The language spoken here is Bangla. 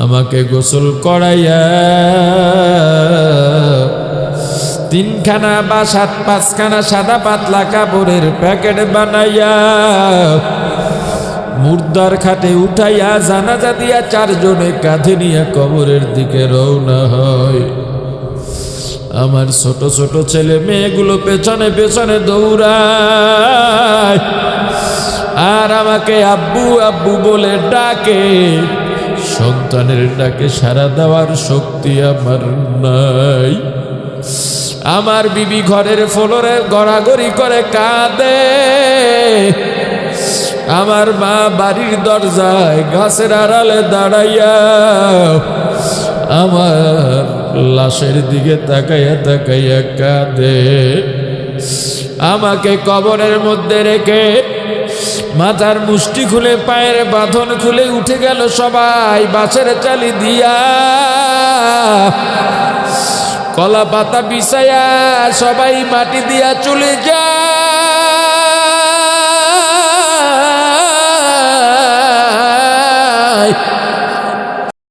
আমাকে গোসল করাইয়া 3খানা বা 5খানা সাদা পাতলা কাপড়ের প্যাকেট বানাইয়া মুর্দার খাটে উঠাইয়া জানাজা দিয়া 4 জনে কাঁধে নিয়ে কবরের দিকে রওনা হয়। আমার ছোট ছোট ছেলে মেয়েগুলো পেছনে পেছনে দৌড়ায় আর আমাকে আব্বু আব্বু বলে ডাকে। সন্তানের ডাকে সাড়া দেওয়ার শক্তি আমার নাই। আমার বিবি ঘরের ফ্লোরে গড়াগড়ি করে কাঁদে। আমার মা বাড়ির দরজায় গাছের আড়ালে দাঁড়াইয়া আমার লাশের দিকে তাকাইয়া তাকাইয়া কাঁদে। আমাকে কবরের মধ্যে রেখে মাথার মুষ্টি খুলে পায়ের বাঁধন খুলে উঠে গেল সবাই বাঁশের চালি দিয়া। কলা পাতা বিছাইয়া সবাই মাটি দিয়া চলে যায়।